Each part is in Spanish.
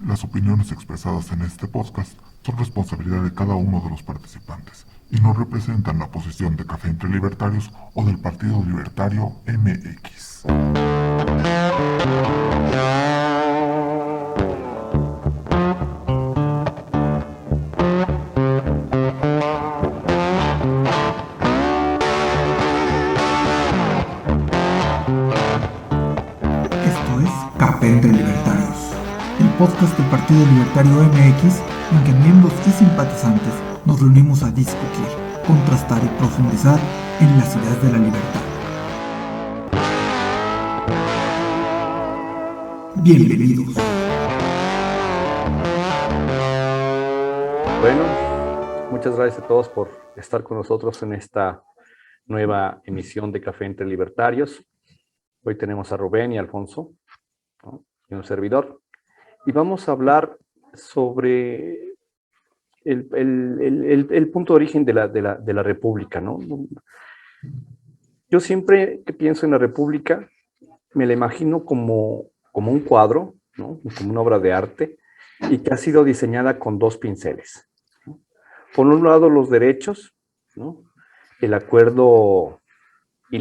Las opiniones expresadas en este podcast son responsabilidad de cada uno de los participantes y no representan la posición de Café entre Libertarios o del Partido Libertario MX. Esto es Café entre Libertarios, el podcast del Partido Libertario MX en que miembros y simpatizantes nos reunimos a discutir, contrastar y profundizar en las ideas de la libertad. Bienvenidos. Bueno, muchas gracias a todos por estar con nosotros en esta nueva emisión de Café entre Libertarios. Hoy tenemos a Rubén y a Alfonso, ¿no? Y un servidor. Y vamos a hablar sobre el punto de origen de la República, ¿no? Yo siempre que pienso en la República me la imagino como un cuadro, ¿no? Como una obra de arte, y que ha sido diseñada con dos pinceles, ¿no? Por un lado, los derechos, ¿no? El acuerdo y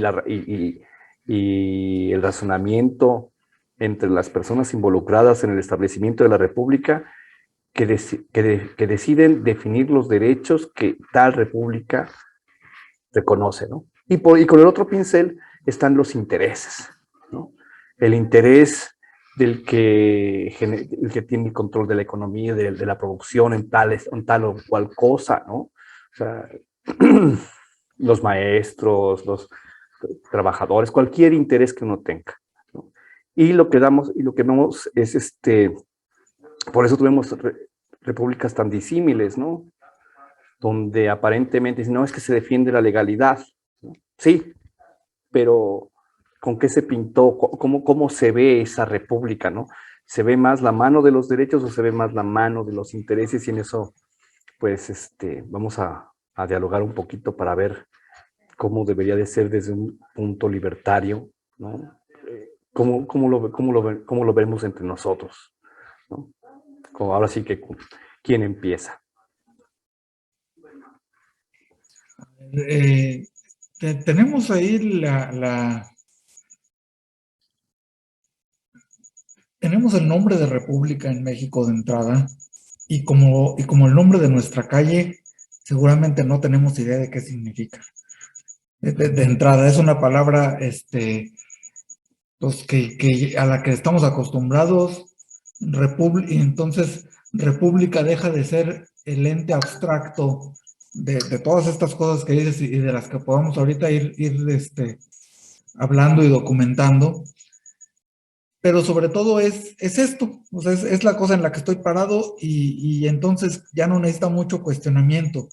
el razonamiento entre las personas involucradas en el establecimiento de la República que deciden definir los derechos que tal República reconoce, ¿no? Y con el otro pincel están los intereses, ¿no? El interés el que tiene el control de la economía, de la producción en tal o cual cosa, ¿no? O sea, los maestros, los trabajadores, cualquier interés que uno tenga, ¿no? Y lo que vemos es por eso tuvimos repúblicas tan disímiles, ¿no? Donde aparentemente dicen, no, es que se defiende la legalidad, ¿no? Sí, pero ¿con qué se pintó? ¿Cómo se ve esa república, no? ¿Se ve más la mano de los derechos o se ve más la mano de los intereses? Y en eso, pues, vamos a dialogar un poquito para ver cómo debería de ser desde un punto libertario, ¿no? ¿Cómo lo vemos entre nosotros, ¿no? Como ahora sí que, ¿quién empieza? Eh, Tenemos ahí tenemos el nombre de República en México de entrada y como el nombre de nuestra calle, seguramente no tenemos idea de qué significa. De entrada, es una palabra pues a la que estamos acostumbrados, y entonces República deja de ser el ente abstracto de todas estas cosas que dices y de las que podamos ahorita ir hablando y documentando, pero sobre todo es esto, o sea, es la cosa en la que estoy parado y entonces ya no necesita mucho cuestionamiento.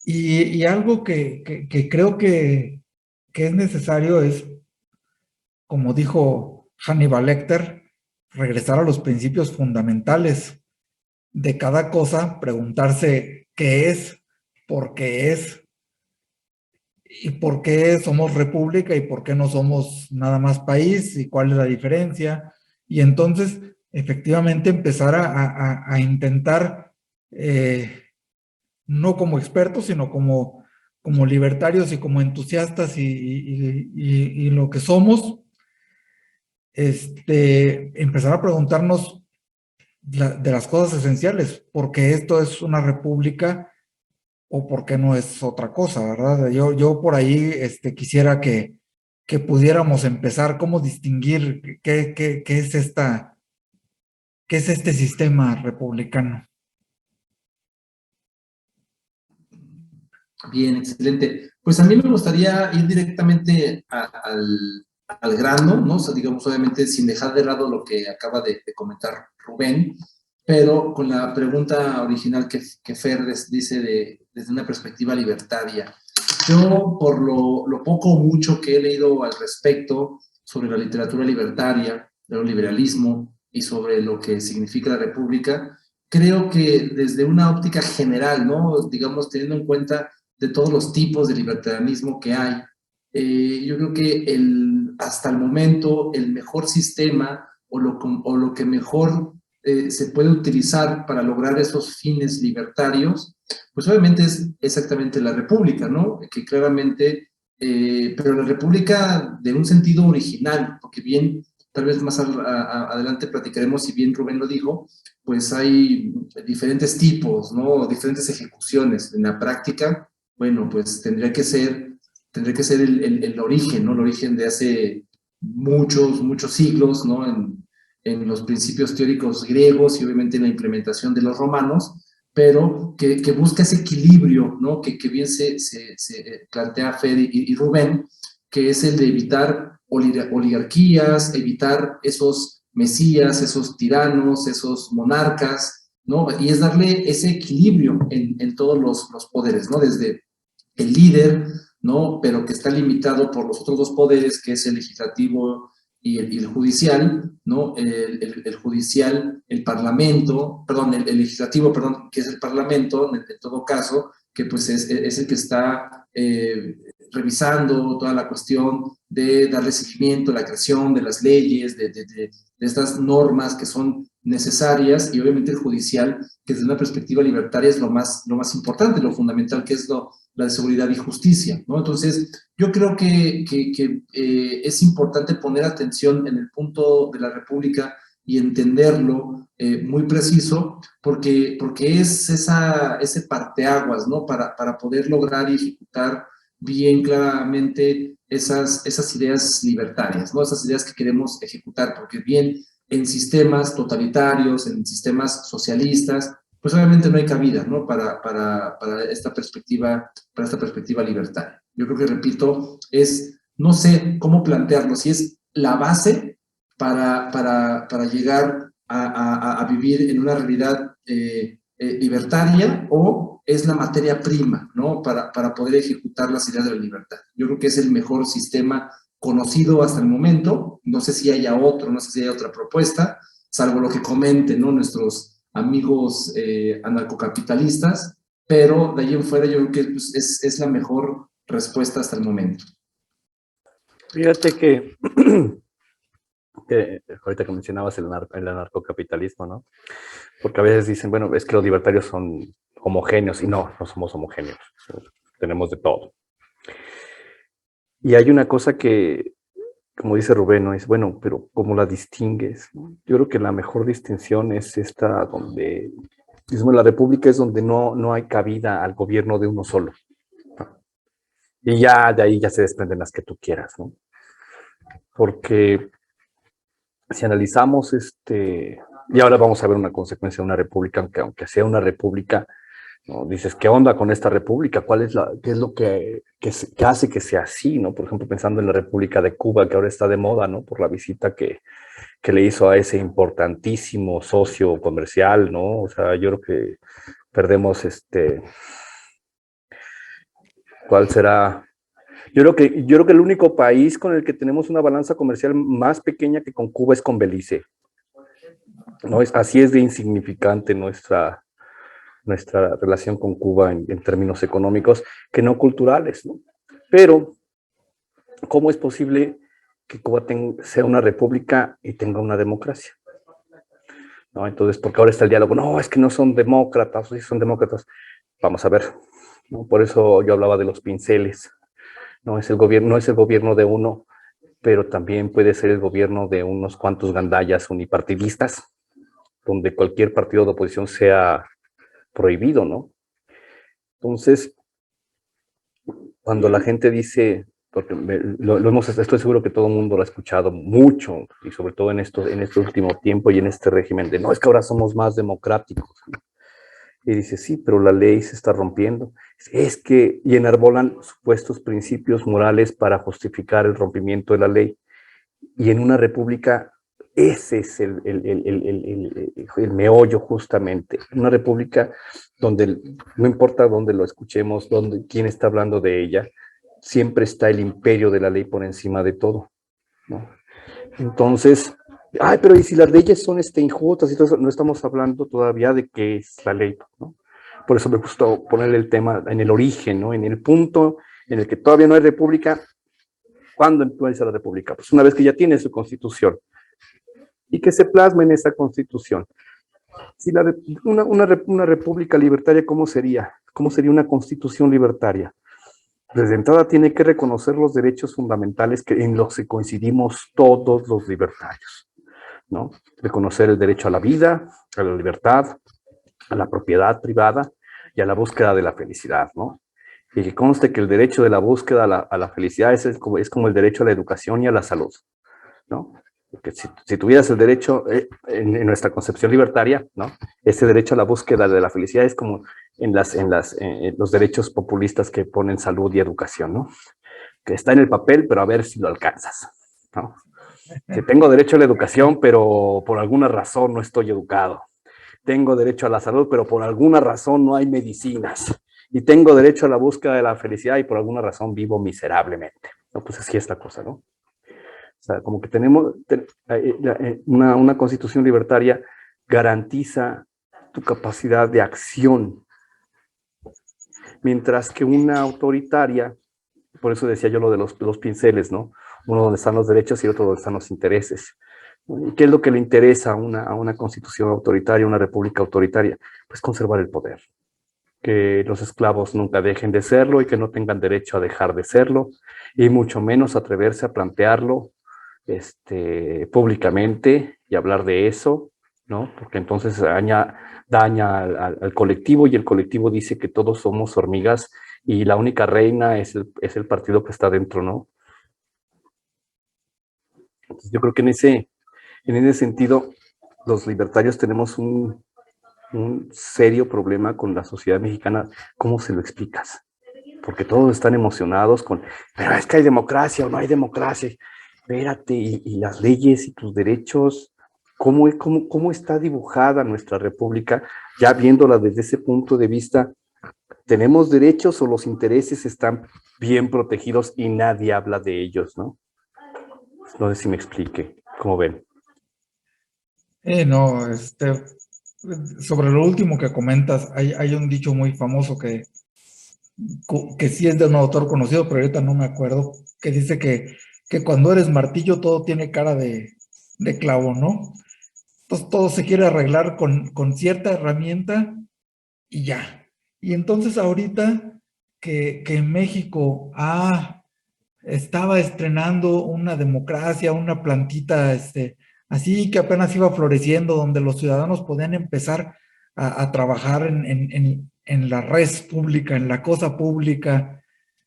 Y algo que creo que es necesario es, como dijo Hannibal Lecter, regresar a los principios fundamentales de cada cosa, preguntarse qué es, por qué es, y por qué somos república y por qué no somos nada más país y cuál es la diferencia. Y entonces, efectivamente, empezar a intentar, no como expertos, sino como libertarios y como entusiastas y lo que somos, empezar a preguntarnos de las cosas esenciales, porque esto es una república o por qué no es otra cosa, ¿verdad? Yo por ahí quisiera que pudiéramos empezar, cómo distinguir qué es qué es este sistema republicano. Bien, excelente. Pues a mí me gustaría ir directamente al grano, ¿no? O sea, digamos, obviamente sin dejar de lado lo que acaba de comentar Rubén, pero con la pregunta original que Fer dice desde una perspectiva libertaria. Yo, por lo poco o mucho que he leído al respecto sobre la literatura libertaria, del liberalismo y sobre lo que significa la república, creo que desde una óptica general, ¿no? Digamos, teniendo en cuenta de todos los tipos de libertarianismo que hay. Yo creo que hasta el momento el mejor sistema o lo que mejor se puede utilizar para lograr esos fines libertarios, pues obviamente es exactamente la república, ¿no? Que claramente, pero la república de un sentido original, porque bien, tal vez más adelante platicaremos, si bien Rubén lo dijo, pues hay diferentes tipos, ¿no? Diferentes ejecuciones. En la práctica, bueno, pues tendría que ser el origen, ¿no? El origen de hace muchos siglos, ¿no? En los principios teóricos griegos y obviamente en la implementación de los romanos, pero que busca ese equilibrio, ¿no? Que bien se plantea Fede y Rubén, que es el de evitar oligarquías, evitar esos mesías, esos tiranos, esos monarcas, ¿no? Y es darle ese equilibrio en todos los poderes, ¿no? Desde el líder, ¿no? Pero que está limitado por los otros dos poderes, que es el legislativo y el judicial, ¿no? El judicial, el parlamento, perdón, el legislativo, perdón, que es el parlamento, en todo caso, que pues es el que está revisando toda la cuestión de darle seguimiento a la creación de las leyes, de estas normas que son necesarias, y obviamente el judicial, que desde una perspectiva libertaria es lo más importante, lo fundamental, que es la de seguridad y justicia, ¿no? Entonces, yo creo que es importante poner atención en el punto de la República y entenderlo muy preciso, porque es ese parteaguas, ¿no? Para poder lograr y ejecutar bien claramente esas ideas libertarias, ¿no? Esas ideas que queremos ejecutar, porque bien en sistemas totalitarios, en sistemas socialistas, pues obviamente no hay cabida, ¿no? Para esta perspectiva libertaria. Yo creo que, repito, no sé cómo plantearlo, si es la base para llegar a vivir en una realidad libertaria, o es la materia prima, ¿no? Para poder ejecutar las ideas de la libertad. Yo creo que es el mejor sistema conocido hasta el momento. No sé si haya otro, no sé si haya otra propuesta, salvo lo que comenten, ¿no? Nuestros amigos anarcocapitalistas, pero de ahí en fuera yo creo que pues, es la mejor respuesta hasta el momento. Fíjate que ahorita que mencionabas el anarcocapitalismo, ¿no? Porque a veces dicen, bueno, es que los libertarios son homogéneos, y no somos homogéneos, tenemos de todo. Y hay una cosa que, como dice Rubén, ¿no? Es, bueno, pero ¿cómo la distingues? Yo creo que la mejor distinción es esta, donde, digamos, la república es donde no hay cabida al gobierno de uno solo. Y ya de ahí ya se desprenden las que tú quieras, ¿no? Porque si analizamos y ahora vamos a ver una consecuencia de una república, aunque sea una república, ¿no? Dices, ¿qué onda con esta república? ¿Qué es lo que hace que sea así, ¿no? Por ejemplo, pensando en la República de Cuba, que ahora está de moda, ¿no? Por la visita que le hizo a ese importantísimo socio comercial, ¿no? O sea, yo creo que perdemos ¿cuál será? Yo creo que el único país con el que tenemos una balanza comercial más pequeña que con Cuba es con Belice, ¿no? Así es de insignificante nuestra relación con Cuba en términos económicos, que no culturales, ¿no? Pero, ¿cómo es posible que Cuba sea una república y tenga una democracia? ¿No? Entonces, porque ahora está el diálogo, no, es que no son demócratas, sí son demócratas. Vamos a ver, ¿no? Por eso yo hablaba de los pinceles. No es el gobierno de uno, pero también puede ser el gobierno de unos cuantos gandallas unipartidistas, donde cualquier partido de oposición sea prohibido, ¿no? Entonces, cuando la gente dice, porque estoy seguro que todo el mundo lo ha escuchado mucho, y sobre todo en este último tiempo y en este régimen de, no, es que ahora somos más democráticos, ¿no? Y dice, sí, pero la ley se está rompiendo. Y enarbolan supuestos principios morales para justificar el rompimiento de la ley. Y en una república, ese es el meollo justamente. Una república donde no importa dónde lo escuchemos, quién está hablando de ella, siempre está el imperio de la ley por encima de todo, ¿no? Entonces, pero ¿y si las leyes son injustas y todo eso? No estamos hablando todavía de qué es la ley, ¿no? Por eso me gustó ponerle el tema en el origen, ¿no? En el punto en el que todavía no hay república. ¿Cuándo empieza la república? Pues una vez que ya tiene su constitución. Y que se plasme en esa constitución. Si una república libertaria, ¿cómo sería? ¿Cómo sería una constitución libertaria? Desde entrada tiene que reconocer los derechos fundamentales en los que coincidimos todos los libertarios, ¿no? Reconocer el derecho a la vida, a la libertad, a la propiedad privada y a la búsqueda de la felicidad, ¿no? Y que conste que el derecho de la búsqueda a la felicidad es como el derecho a la educación y a la salud, ¿no? Porque si tuvieras el derecho, en nuestra concepción libertaria, ¿no? Ese derecho a la búsqueda de la felicidad es como en los derechos populistas que ponen salud y educación, ¿no? Que está en el papel, pero a ver si lo alcanzas, ¿no? Que tengo derecho a la educación, pero por alguna razón no estoy educado. Tengo derecho a la salud, pero por alguna razón no hay medicinas. Y tengo derecho a la búsqueda de la felicidad y por alguna razón vivo miserablemente. No, pues así es la cosa, ¿no? O sea, como que tenemos una constitución libertaria garantiza tu capacidad de acción, mientras que una autoritaria, por eso decía yo lo de los pinceles, ¿no? Uno donde están los derechos y otro donde están los intereses. ¿Y qué es lo que le interesa a una constitución autoritaria, una república autoritaria? Pues conservar el poder, que los esclavos nunca dejen de serlo y que no tengan derecho a dejar de serlo, y mucho menos atreverse a plantearlo públicamente y hablar de eso, ¿no? Porque entonces daña al colectivo, y el colectivo dice que todos somos hormigas y la única reina es el partido que está dentro, ¿no? Entonces yo creo que en ese sentido los libertarios tenemos un serio problema con la sociedad mexicana. ¿Cómo se lo explicas? Porque todos están emocionados pero es que hay democracia o no hay democracia. Espérate, y las leyes y tus derechos, ¿cómo está dibujada nuestra república? Ya viéndola desde ese punto de vista, ¿tenemos derechos o los intereses están bien protegidos y nadie habla de ellos, no? No sé si me explique, ¿cómo ven? No, sobre lo último que comentas, hay un dicho muy famoso que sí es de un autor conocido, pero ahorita no me acuerdo, que dice que cuando eres martillo todo tiene cara de clavo, ¿no? Entonces todo se quiere arreglar con cierta herramienta y ya. Y entonces ahorita que México estaba estrenando una democracia, una plantita, así que apenas iba floreciendo, donde los ciudadanos podían empezar a trabajar en la res pública, en la cosa pública,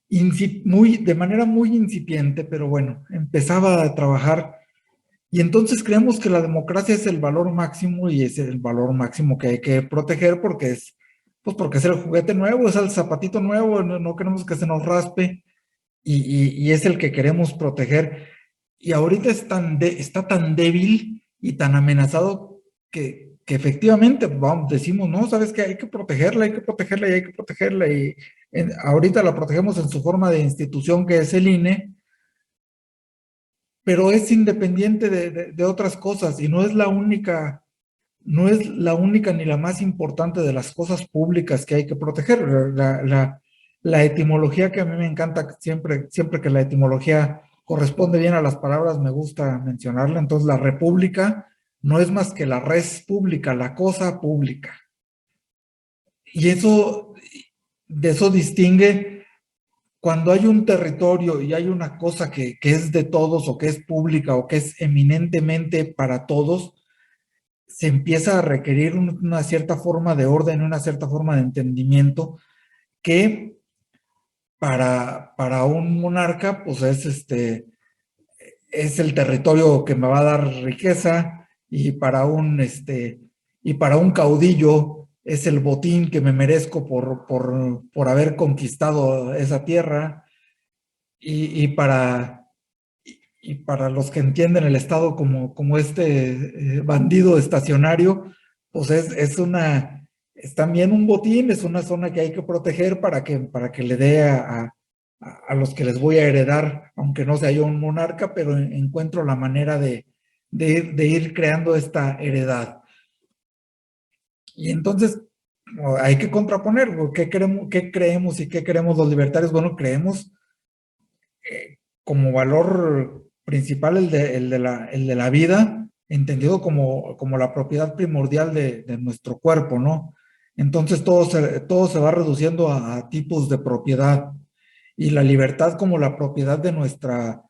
de manera muy incipiente, pero bueno, empezaba a trabajar. Y entonces creemos que la democracia es el valor máximo y es el valor máximo que hay que proteger pues porque es el juguete nuevo, es el zapatito nuevo, no queremos que se nos raspe y es el que queremos proteger. Y ahorita está tan débil y tan amenazado que efectivamente decimos, no, sabes que hay que protegerla, hay que protegerla y hay que protegerla. Y ahorita la protegemos en su forma de institución que es el INE, pero es independiente de otras cosas y no es la única ni la más importante de las cosas públicas que hay que proteger. La etimología que a mí me encanta, siempre que la etimología corresponde bien a las palabras, me gusta mencionarla. Entonces, la república no es más que la res pública, la cosa pública. Y de eso distingue cuando hay un territorio y hay una cosa que es de todos o que es pública o que es eminentemente para todos, se empieza a requerir una cierta forma de orden, una cierta forma de entendimiento que para un monarca, pues es el territorio que me va a dar riqueza y para un caudillo es el botín que me merezco por haber conquistado esa tierra y, y para, y para los que entienden el Estado como este bandido estacionario, pues es también un botín, es una zona que hay que proteger para que le dé a los que les voy a heredar, aunque no sea yo un monarca, pero encuentro la manera de ir creando esta heredad. Y entonces hay que contraponer, ¿qué creemos y qué queremos los libertarios? Bueno, creemos como valor principal el de la vida, entendido como la propiedad primordial de nuestro cuerpo, ¿no? Entonces todo se va reduciendo a tipos de propiedad y la libertad como la propiedad de nuestra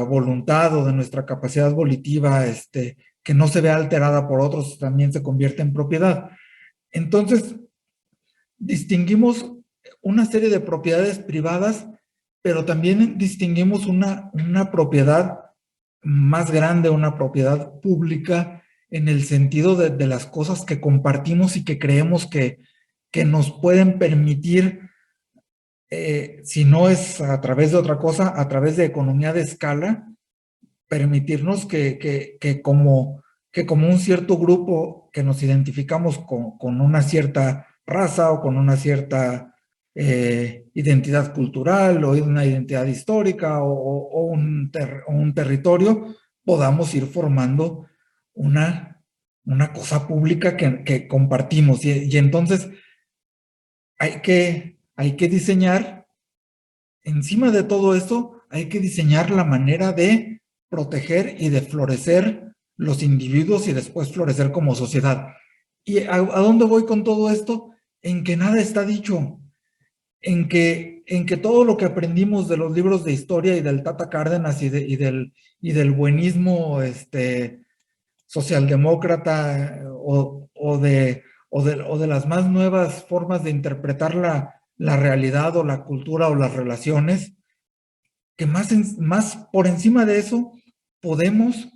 voluntad o de nuestra capacidad volitiva, que no se vea alterada por otros, también se convierte en propiedad. Entonces, distinguimos una serie de propiedades privadas, pero también distinguimos una propiedad más grande, una propiedad pública, en el sentido de las cosas que compartimos y que creemos que nos pueden permitir, si no es a través de otra cosa, a través de economía de escala, permitirnos que como un cierto grupo que nos identificamos con una cierta raza o con una cierta identidad cultural o una identidad histórica o un territorio, podamos ir formando una cosa pública que compartimos. Y entonces hay que diseñar, encima de todo esto, hay que diseñar la manera de proteger y de florecer los individuos y después florecer como sociedad. ¿Y a dónde voy con todo esto? En que nada está dicho, en que todo lo que aprendimos de los libros de historia y del Tata Cárdenas y del buenismo socialdemócrata o de las más nuevas formas de interpretar la realidad o la cultura o las relaciones, que más por encima de eso podemos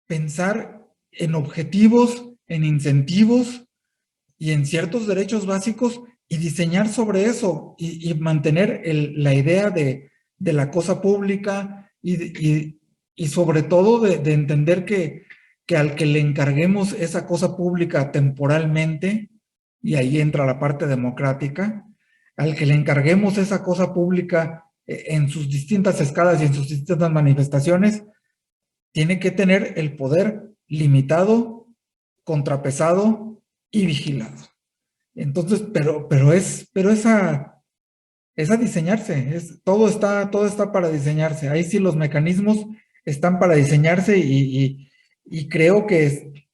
pensar en objetivos, en incentivos y en ciertos derechos básicos y diseñar sobre eso y mantener la idea de la cosa pública y sobre todo de entender que al que le encarguemos esa cosa pública temporalmente, y ahí entra la parte democrática, al que le encarguemos esa cosa pública en sus distintas escalas y en sus distintas manifestaciones, tiene que tener el poder limitado, contrapesado y vigilado. Entonces, pero es a diseñarse, todo está para diseñarse. Ahí sí los mecanismos están para diseñarse y creo que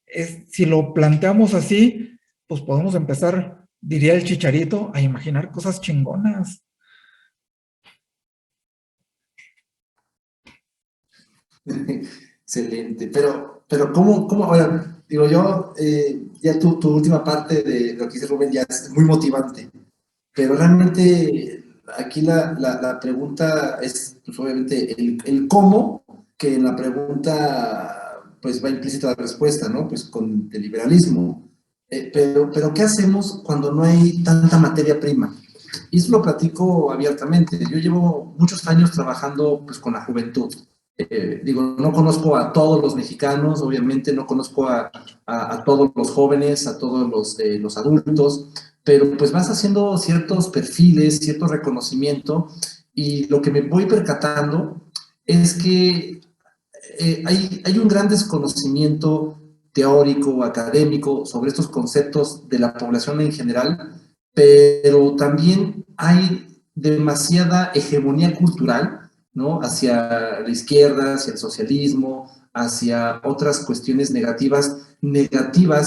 si lo planteamos así, pues podemos empezar, diría el Chicharito, a imaginar cosas chingonas. Excelente, pero ¿cómo, ahora, digo yo, ya tu última parte de lo que dice Rubén ya es muy motivante, pero realmente aquí la pregunta es, pues obviamente, el cómo, que en la pregunta, pues va implícita la respuesta, ¿no? Pues con el liberalismo. Pero ¿qué hacemos cuando no hay tanta materia prima? Y eso lo platico abiertamente. Yo llevo muchos años trabajando pues con la juventud. Digo, no conozco a todos los mexicanos, obviamente no conozco a todos los jóvenes, a todos los adultos, pero pues vas haciendo ciertos perfiles, cierto reconocimiento, y lo que me voy percatando es que hay un gran desconocimiento teórico, académico, sobre estos conceptos de la población en general, pero también hay demasiada hegemonía cultural, ¿no? Hacia la izquierda, hacia el socialismo, hacia otras cuestiones negativas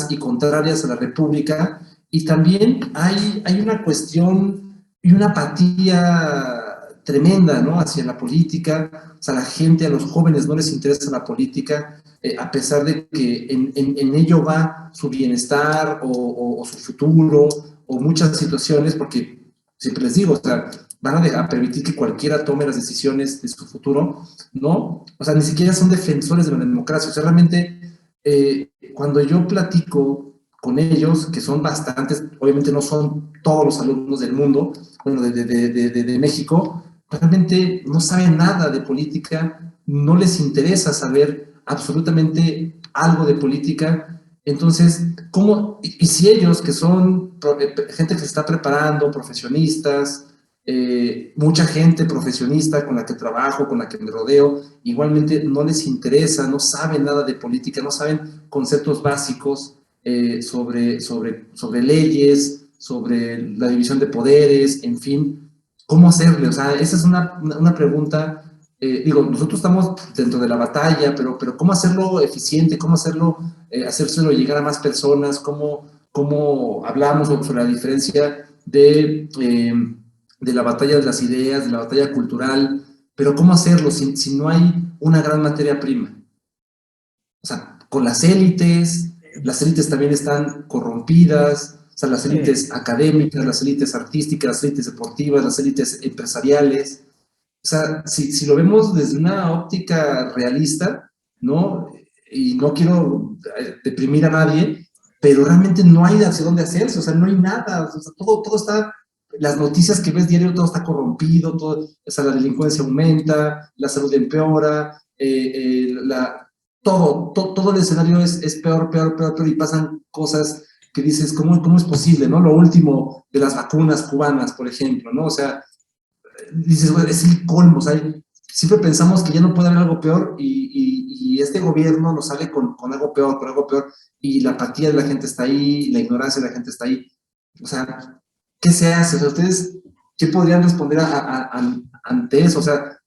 y contrarias a la república, y también hay una cuestión y una apatía tremenda, ¿no? Hacia la política. O sea, a la gente, a los jóvenes no les interesa la política, a pesar de que en ello va su bienestar o su futuro o muchas situaciones, porque siempre les digo, o sea, van a permitir que cualquiera tome las decisiones de su futuro, ¿no? O sea, ni siquiera son defensores de la democracia. O sea, realmente, cuando yo platico con ellos, que son bastantes, obviamente no son todos los alumnos del mundo, bueno, de México, realmente no saben nada de política, no les interesa saber absolutamente algo de política. Entonces, ¿cómo? Y si ellos, que son gente que se está preparando, profesionistas, mucha gente profesionista con la que trabajo, con la que me rodeo, igualmente no les interesa, no saben nada de política, no saben conceptos básicos sobre leyes, sobre la división de poderes, en fin, ¿cómo hacerle? O sea, esa es una pregunta digo, nosotros estamos dentro de la batalla, pero ¿cómo hacerlo eficiente? ¿Cómo hacerlo, hacérselo llegar a más personas? ¿Cómo hablamos sobre la diferencia de la batalla de las ideas, de la batalla cultural? Pero ¿cómo hacerlo si no hay una gran materia prima? O sea, con las élites también están corrompidas, o sea, las élites académicas, las élites artísticas, las élites deportivas, las élites empresariales. O sea, si lo vemos desde una óptica realista, ¿no? Y no quiero deprimir a nadie, pero realmente no hay hacia dónde hacerse, o sea, no hay nada, o sea, todo está, las noticias que ves diario, todo está corrompido, todo, o sea, la delincuencia aumenta, la salud empeora, todo el escenario es peor, peor, peor, peor, y pasan cosas que dices, ¿cómo es posible, no? Lo último de las vacunas cubanas, por ejemplo, ¿no? O sea, dices, bueno, es el colmo, o sea, siempre pensamos que ya no puede haber algo peor y este gobierno nos sale con algo peor, y la apatía de la gente está ahí, la ignorancia de la gente está ahí. O sea, ¿qué se hace? O sea, ustedes, ¿qué podrían responder ante eso? O sea,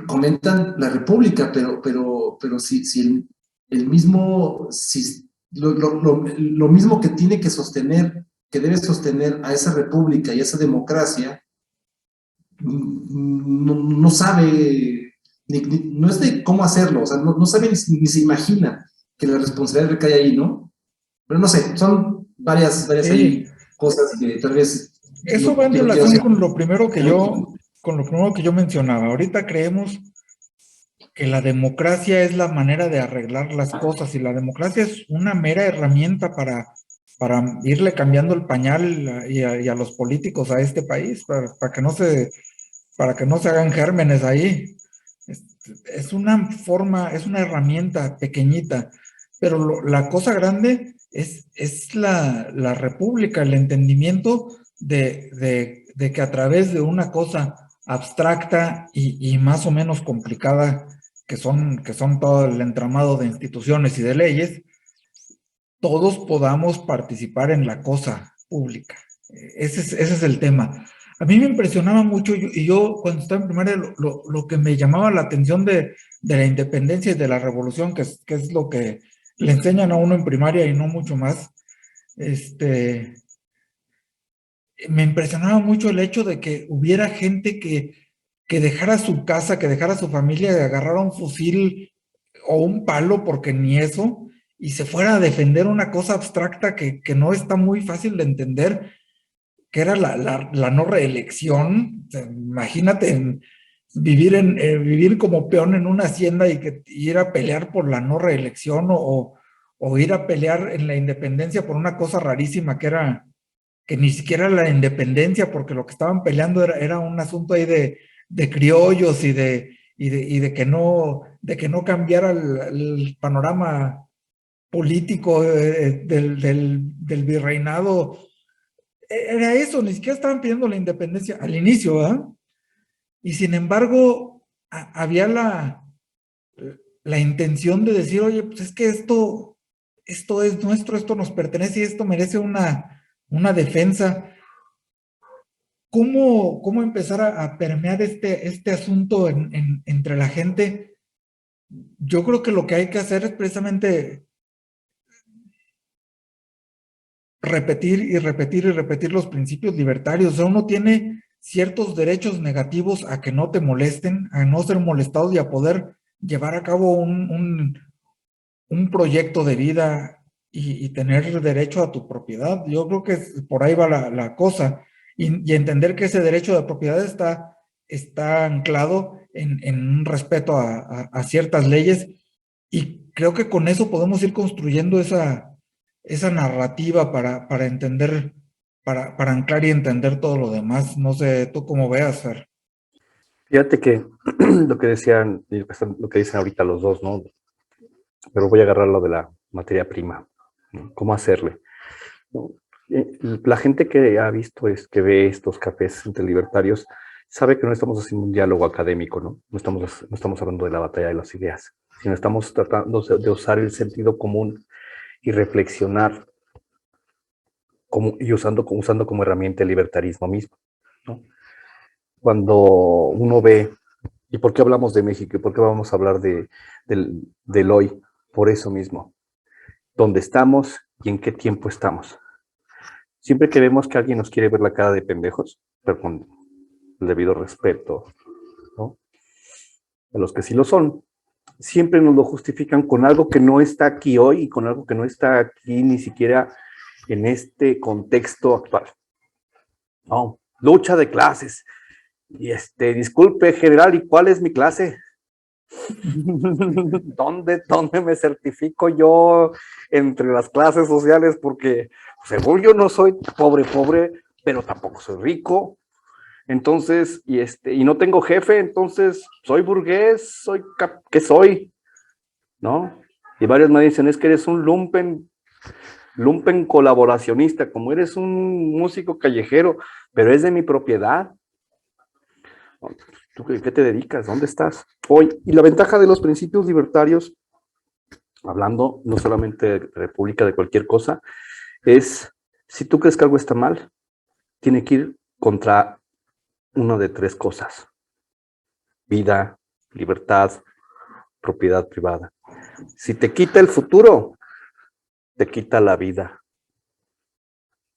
comentan la República, pero si el mismo, si, lo mismo que tiene que sostener, que debe sostener a esa República y a esa democracia, no sabe, no es de cómo hacerlo, o sea, no sabe ni se imagina que la responsabilidad recae ahí, ¿no? Pero no sé, son varias Sí, ahí cosas que tal vez eso va no en quiero relación hacer. con lo primero que yo mencionaba. Ahorita creemos que la democracia es la manera de arreglar las cosas y la democracia es una mera herramienta para irle cambiando el pañal y a los políticos a este país, para que no se hagan gérmenes ahí. Es, es una forma, es una herramienta pequeñita, pero la cosa grande es la república, el entendimiento de que a través de una cosa abstracta y más o menos complicada, que son todo el entramado de instituciones y de leyes, todos podamos participar en la cosa pública. Ese es el tema. A mí me impresionaba mucho, y yo cuando estaba en primaria, lo que me llamaba la atención de la independencia y de la revolución, que es lo que le enseñan a uno en primaria y no mucho más, me impresionaba mucho el hecho de que hubiera gente que dejara su casa, que dejara su familia, de agarrar un fusil o un palo, porque ni eso, y se fuera a defender una cosa abstracta que no está muy fácil de entender, que era la no reelección. O sea, imagínate vivir como peón en una hacienda y ir a pelear por la no reelección o ir a pelear en la independencia por una cosa rarísima que ni siquiera la independencia, porque lo que estaban peleando era un asunto ahí de criollos y de que no cambiara el panorama político del virreinado. Era eso, ni siquiera estaban pidiendo la independencia al inicio, ¿verdad? Y sin embargo, había la intención de decir, oye, pues es que esto es nuestro, esto nos pertenece y esto merece una defensa. ¿Cómo empezar a permear este asunto entre la gente? Yo creo que lo que hay que hacer es precisamente repetir y repetir y repetir los principios libertarios. O sea, uno tiene ciertos derechos negativos a que no te molesten, a no ser molestados y a poder llevar a cabo un proyecto de vida y tener derecho a tu propiedad. Yo creo que por ahí va la cosa. Y entender que ese derecho de propiedad está anclado en un respeto a ciertas leyes. Y creo que con eso podemos ir construyendo esa narrativa para entender, para anclar y entender todo lo demás. No sé, tú cómo veas, Fer. Fíjate que lo que decían, lo que dicen ahorita los dos, ¿no? Pero voy a agarrar lo de la materia prima, ¿no? ¿Cómo hacerle? ¿No? La gente que ha visto, que ve estos cafés entre libertarios, sabe que no estamos haciendo un diálogo académico, ¿no? No estamos hablando de la batalla de las ideas, sino estamos tratando de usar el sentido común y reflexionar usando como herramienta el libertarismo mismo, ¿no? Cuando uno ve ¿Y por qué hablamos de México? ¿Y por qué vamos a hablar del hoy? Por eso mismo. ¿Dónde estamos y en qué tiempo estamos? Siempre que vemos que alguien nos quiere ver la cara de pendejos, pero con el debido respeto, ¿no?, a los que sí lo son, siempre nos lo justifican con algo que no está aquí hoy y con algo que no está aquí ni siquiera en este contexto actual. No, lucha de clases. Y disculpe, general, ¿y cuál es mi clase? ¿Dónde me certifico yo entre las clases sociales? Porque según yo no soy pobre, pero tampoco soy rico. Entonces, y no tengo jefe, entonces soy burgués, ¿qué soy? ¿No? Y varios me dicen, es que eres un lumpen colaboracionista, como eres un músico callejero, pero es de mi propiedad. ¿Tú qué te dedicas? ¿Dónde estás? Hoy, y la ventaja de los principios libertarios, hablando no solamente de república, de cualquier cosa, es, si tú crees que algo está mal, tiene que ir contra una de tres cosas: vida, libertad, propiedad privada. Si te quita el futuro, te quita la vida.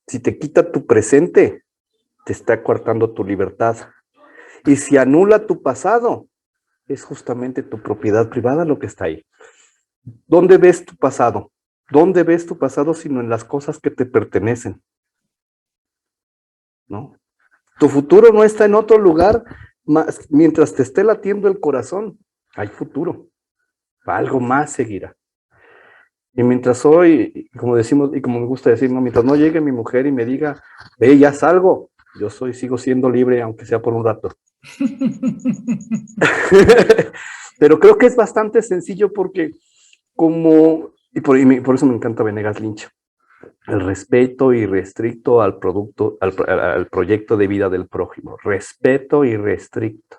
Si te quita tu presente, te está coartando tu libertad. Y si anula tu pasado, es justamente tu propiedad privada lo que está ahí. ¿Dónde ves tu pasado? ¿Dónde ves tu pasado sino en las cosas que te pertenecen? ¿No? Tu futuro no está en otro lugar más, mientras te esté latiendo el corazón. Hay futuro. Algo más seguirá. Y mientras hoy, como decimos, y como me gusta decir, ¿no?, mientras no llegue mi mujer y me diga, ve, ya salgo, yo sigo siendo libre, aunque sea por un rato. Pero creo que es bastante sencillo porque por eso me encanta Venegas Lynch, el respeto irrestricto al proyecto de vida del prójimo, respeto irrestricto.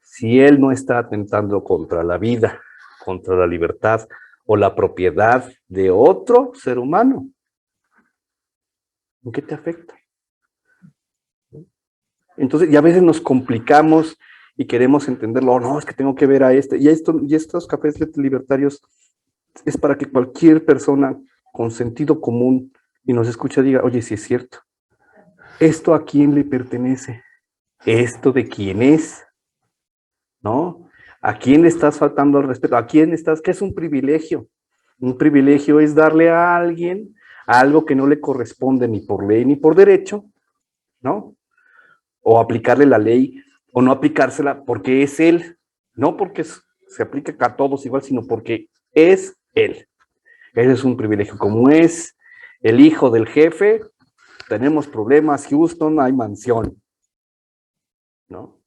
Si él no está atentando contra la vida, contra la libertad o la propiedad de otro ser humano, ¿en qué te afecta? Entonces, y a veces nos complicamos y queremos entenderlo. Oh, no, es que tengo que ver a y estos cafés libertarios es para que cualquier persona con sentido común y nos escucha diga, oye, sí es cierto, ¿esto a quién le pertenece? ¿Esto de quién es? ¿No? ¿A quién le estás faltando al respeto? ¿A quién estás? ¿Qué es un privilegio? Un privilegio es darle a alguien algo que no le corresponde ni por ley ni por derecho, ¿no? O aplicarle la ley o no aplicársela porque es él, no porque se aplique a todos igual, sino porque es él. Ese es un privilegio. Como es el hijo del jefe, tenemos problemas. Houston, hay mansión, ¿no?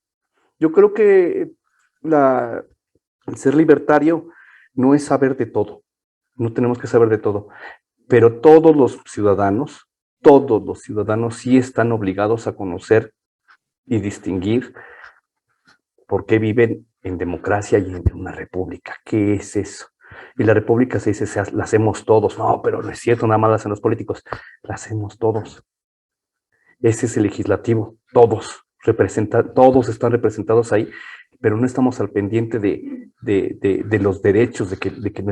Yo creo que el ser libertario no es saber de todo. No tenemos que saber de todo. Pero todos los ciudadanos sí están obligados a conocer y distinguir por qué viven en democracia y en una república. ¿Qué es eso? Y la república se dice, la hacemos todos. No, pero no es cierto, nada más la hacen los políticos. La hacemos todos. Ese es el legislativo. Todos están representados ahí, pero no estamos al pendiente de los derechos, de que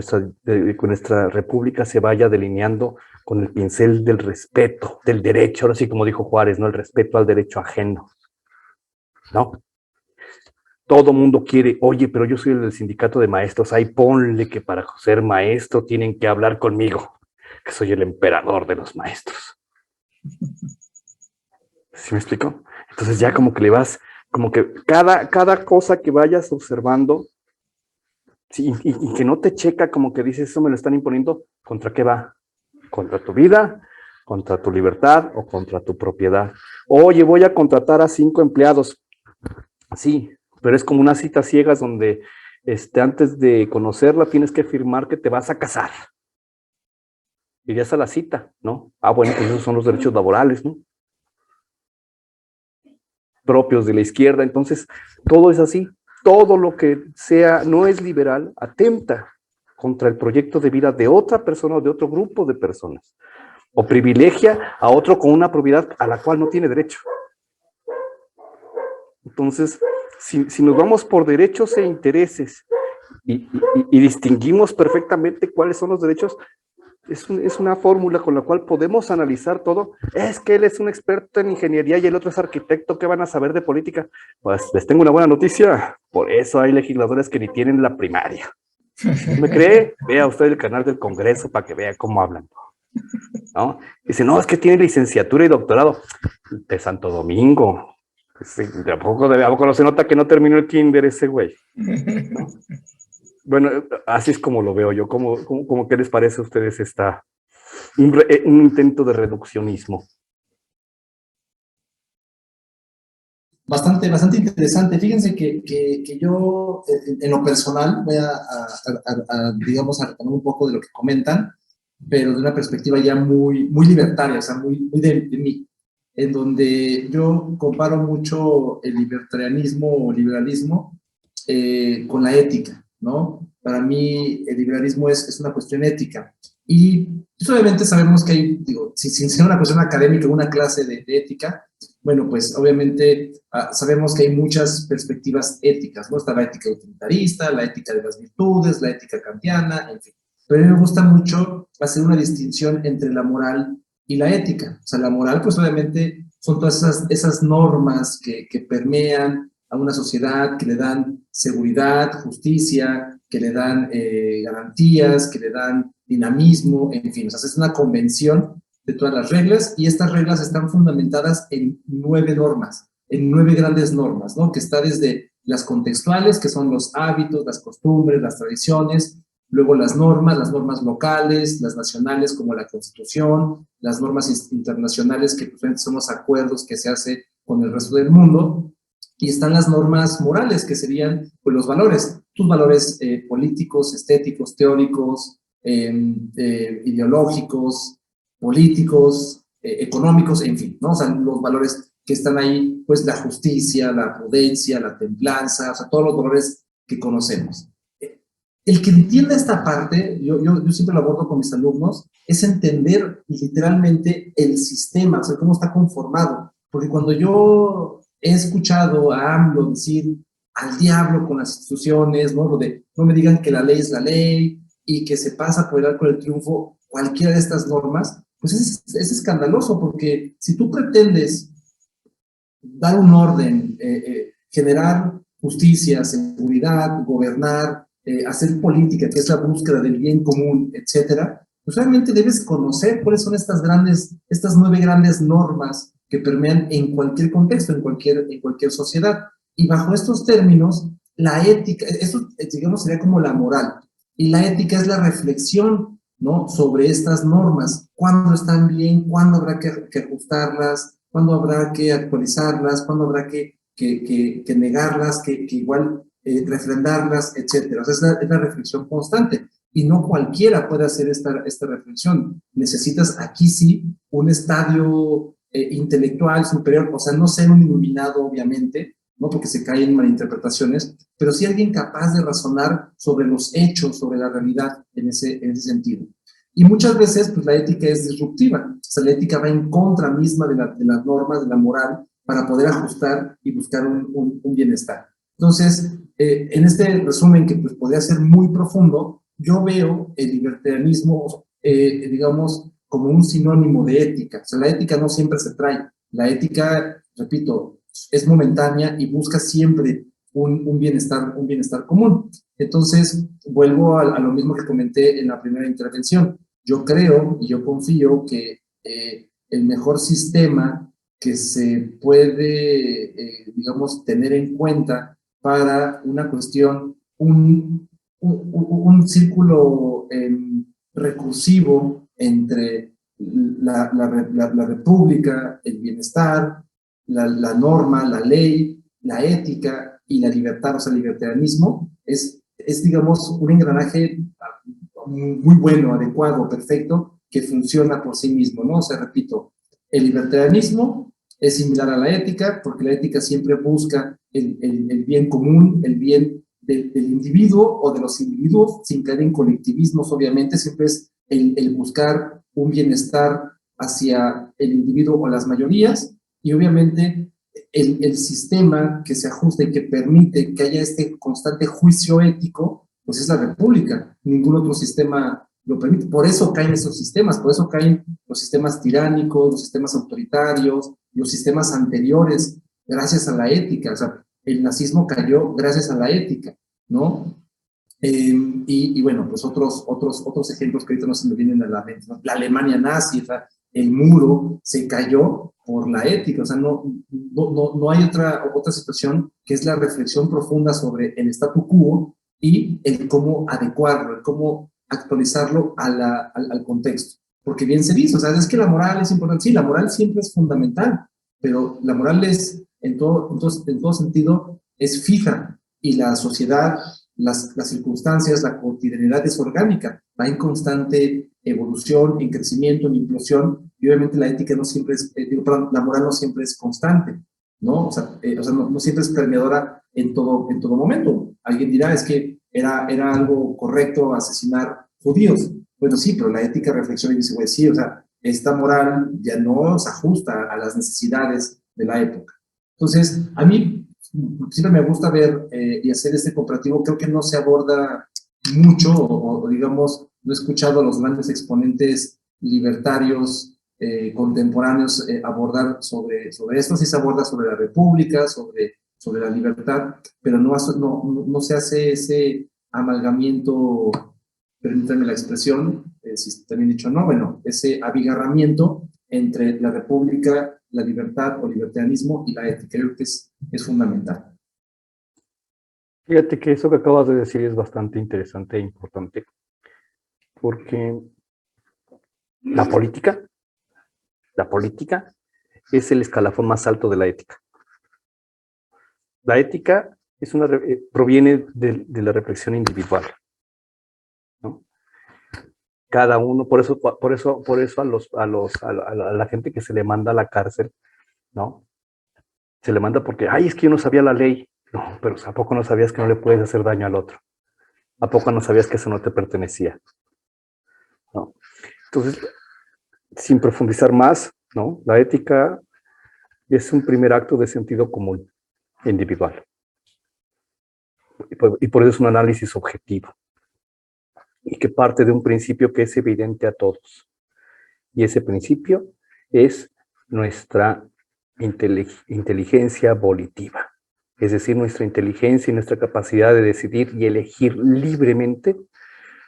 nuestra república se vaya delineando con el pincel del respeto, del derecho, ahora sí como dijo Juárez, ¿no? El respeto al derecho ajeno, ¿no? Todo mundo quiere, oye, pero yo soy el del sindicato de maestros, ahí ponle que para ser maestro tienen que hablar conmigo, que soy el emperador de los maestros. ¿Sí me explico? Entonces ya como que le vas, como que cada cosa que vayas observando, sí, y que no te checa, como que dices, eso me lo están imponiendo, ¿contra qué va? ¿Contra tu vida? ¿Contra tu libertad? ¿O contra tu propiedad? Oye, voy a contratar a 5 empleados. Sí, pero es como unas citas ciegas donde antes de conocerla tienes que firmar que te vas a casar. Irías a la cita, ¿no? Ah, bueno, pues esos son los derechos laborales, ¿no? Propios de la izquierda. Entonces, todo es así. Todo lo que no es liberal atenta contra el proyecto de vida de otra persona o de otro grupo de personas. O privilegia a otro con una propiedad a la cual no tiene derecho. Entonces, si nos vamos por derechos e intereses y distinguimos perfectamente cuáles son los derechos, es una fórmula con la cual podemos analizar todo. Es que él es un experto en ingeniería y el otro es arquitecto, ¿qué van a saber de política? Pues les tengo una buena noticia, por eso hay legisladores que ni tienen la primaria. ¿No me cree? Vea usted el canal del Congreso para que vea cómo hablan, ¿no? Dice, no, es que tiene licenciatura y doctorado de Santo Domingo. Sí, ¿a poco no se nota que no terminó el kinder ese güey? ¿No? Bueno, así es como lo veo yo. ¿Cómo qué les parece a ustedes un intento de reduccionismo? Bastante interesante. Fíjense que yo, en lo personal, voy digamos, a retomar un poco de lo que comentan, pero de una perspectiva ya muy libertaria, o sea, muy de mí, en donde yo comparo mucho el libertarianismo o liberalismo con la ética, ¿no? Para mí el liberalismo es una cuestión ética. Y pues, obviamente sabemos que hay, digo, sin ser una cuestión académica, una clase de ética, bueno, pues obviamente sabemos que hay muchas perspectivas éticas, ¿no? Está la ética utilitarista, la ética de las virtudes, la ética kantiana, en fin. Pero a mí me gusta mucho hacer una distinción entre la moral y la ética. O sea, la moral, pues obviamente son todas esas normas que permean a una sociedad, que le dan seguridad, justicia, que le dan garantías, que le dan dinamismo, en fin. O sea, es una convención de todas las reglas, y estas reglas están fundamentadas en 9 normas, en 9 grandes normas, ¿no? Que está desde las contextuales, que son los hábitos, las costumbres, las tradiciones, luego las normas locales, las nacionales como la Constitución, las normas internacionales que pues, son los acuerdos que se hace con el resto del mundo, y están las normas morales, que serían pues, los valores, tus valores políticos, estéticos, teóricos, ideológicos, políticos, económicos, en fin, ¿no? O sea, los valores que están ahí, pues la justicia, la prudencia, la templanza, o sea, todos los valores que conocemos. El que entienda esta parte, yo siempre lo abordo con mis alumnos, es entender literalmente el sistema, o sea, cómo está conformado. Porque cuando yo he escuchado a AMLO decir al diablo con las instituciones, ¿no? Lo de no me digan que la ley es la ley y que se pasa por el arco del triunfo cualquiera de estas normas, pues es escandaloso, porque si tú pretendes dar un orden, generar justicia, seguridad, gobernar, hacer política, que es la búsqueda del bien común, etcétera, pues realmente debes conocer cuáles son estas 9 grandes normas que permean en cualquier contexto, en cualquier sociedad. Y bajo estos términos, la ética, esto digamos sería como la moral, y la ética es la reflexión, ¿no? Sobre estas normas, cuándo están bien, cuándo habrá que ajustarlas, cuándo habrá que actualizarlas, cuándo habrá que negarlas, que igual refrendarlas, etcétera. O sea, es la reflexión constante, y no cualquiera puede hacer esta reflexión. Necesitas aquí sí un estadio intelectual superior, o sea, no ser un iluminado, obviamente, ¿no? Porque se caen en malinterpretaciones, pero sí alguien capaz de razonar sobre los hechos, sobre la realidad en ese sentido. Y muchas veces, pues la ética es disruptiva, o sea, la ética va en contra misma de las normas, de la moral, para poder ajustar y buscar un bienestar. Entonces, en este resumen que pues podría ser muy profundo, yo veo el libertarianismo, digamos, como un sinónimo de ética. O sea, la ética no siempre se trae. La ética, repito, es momentánea y busca siempre un bienestar común. Entonces, vuelvo a lo mismo que comenté en la primera intervención. Yo creo y yo confío que el mejor sistema que se puede, digamos, tener en cuenta para una cuestión, un círculo recursivo entre la república, el bienestar, la norma, la ley, la ética y la libertad, o sea, el libertarianismo, es digamos, un engranaje muy bueno, adecuado, perfecto, que funciona por sí mismo, ¿no? O sea, repito, el libertarianismo es similar a la ética, porque la ética siempre busca el bien común, el bien del individuo o de los individuos, sin caer en colectivismos, obviamente, siempre es el buscar un bienestar hacia el individuo o las mayorías, y obviamente el sistema que se ajusta y que permite que haya este constante juicio ético, pues es la República. Ningún otro sistema lo permite. Por eso caen esos sistemas, por eso caen los sistemas tiránicos, los sistemas autoritarios, los sistemas anteriores, gracias a la ética. O sea, el nazismo cayó gracias a la ética, ¿no? Y bueno, pues otros ejemplos que ahorita no se me vienen a la mente, ¿no? La Alemania nazi, o sea, el muro se cayó por la ética, o sea, no hay otra situación que es la reflexión profunda sobre el statu quo y el cómo adecuarlo, el cómo actualizarlo al contexto. Porque bien se dice, o sea, es que la moral es importante, sí, la moral siempre es fundamental, pero la moral es, en todo sentido, es fija, y la sociedad, las circunstancias, la cotidianidad es orgánica, va en constante evolución, en crecimiento, en implosión, y obviamente la ética no siempre es, perdón, la moral no siempre es constante, ¿no? O sea, no siempre es permeadora en todo momento. Alguien dirá, es que era algo correcto asesinar judíos. Bueno, sí, pero la ética reflexiona y dice, pues sí, o sea, esta moral ya no se ajusta a las necesidades de la época. Entonces, a mí siempre me gusta ver y hacer este comparativo. Creo que no se aborda mucho, o digamos, no he escuchado a los grandes exponentes libertarios contemporáneos abordar sobre esto. Sí se aborda sobre la república, sobre la libertad, pero no se hace ese amalgamiento, permítanme la expresión, si está bien dicho o no, bueno, ese abigarramiento entre la república, la libertad o libertarianismo y la ética. Creo que es fundamental. Fíjate que eso que acabas de decir es bastante interesante e importante, porque la política es el escalafón más alto de la ética. La ética proviene de la reflexión individual, ¿no? Cada uno, por eso a la gente que se le manda a la cárcel, ¿no? Se le manda porque, ay, es que yo no sabía la ley. No, pero ¿a poco no sabías que no le puedes hacer daño al otro? ¿A poco no sabías que eso no te pertenecía? ¿No? Entonces, sin profundizar más, ¿no? La ética es un primer acto de sentido común, individual. Y por eso es un análisis objetivo. Y que parte de un principio que es evidente a todos. Y ese principio es nuestra inteligencia volitiva. Es decir, nuestra inteligencia y nuestra capacidad de decidir y elegir libremente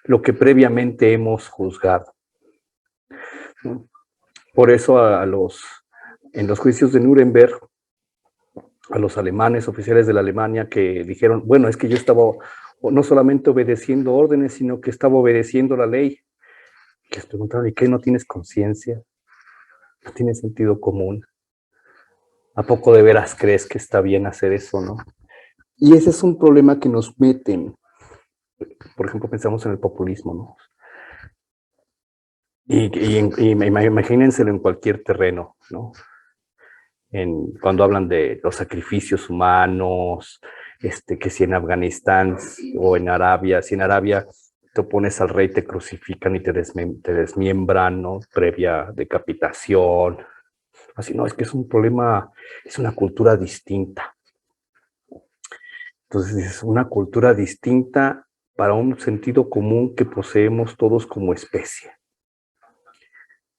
lo que previamente hemos juzgado. Por eso en los juicios de Nuremberg, a los alemanes, oficiales de la Alemania, que dijeron, bueno, es que yo estaba no solamente obedeciendo órdenes, sino que estaba obedeciendo la ley. Les preguntaron, ¿y qué? ¿No tienes conciencia? ¿No tienes sentido común? ¿A poco de veras crees que está bien hacer eso, no? Y ese es un problema que nos meten. Por ejemplo, pensamos en el populismo, ¿no? Y imagínenselo en cualquier terreno, ¿no? Cuando hablan de los sacrificios humanos, que si en Afganistán o en Arabia, si en Arabia te opones al rey, te crucifican y te desmiembran, ¿no? Previa decapitación. Así, no, es que es un problema, es una cultura distinta. Entonces, es una cultura distinta para un sentido común que poseemos todos como especie.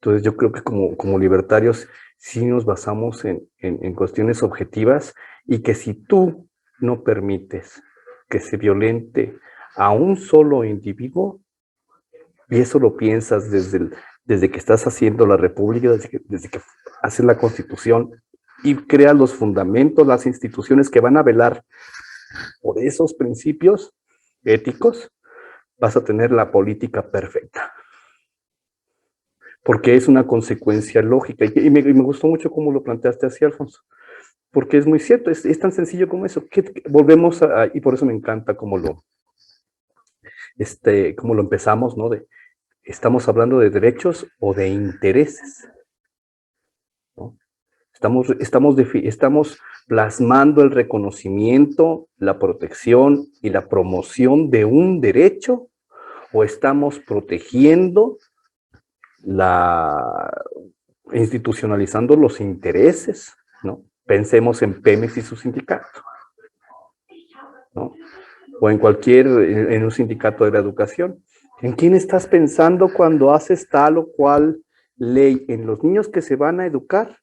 Entonces, yo creo que como libertarios sí nos basamos en cuestiones objetivas, y que si tú no permites que se violente a un solo individuo, y eso lo piensas desde que estás haciendo la república, desde que haces la constitución y creas los fundamentos, las instituciones que van a velar por esos principios éticos, vas a tener la política perfecta. Porque es una consecuencia lógica. Y me gustó mucho cómo lo planteaste así, Alfonso. Porque es muy cierto, es tan sencillo como eso. Volvemos y por eso me encanta cómo lo empezamos, ¿no? Estamos hablando de derechos o de intereses, ¿no? Estamos plasmando el reconocimiento, la protección y la promoción de un derecho, o estamos protegiendo institucionalizando los intereses, ¿no? Pensemos en Pemex y su sindicato, ¿no? O en un sindicato de la educación. ¿En quién estás pensando cuando haces tal o cual ley? ¿En los niños que se van a educar?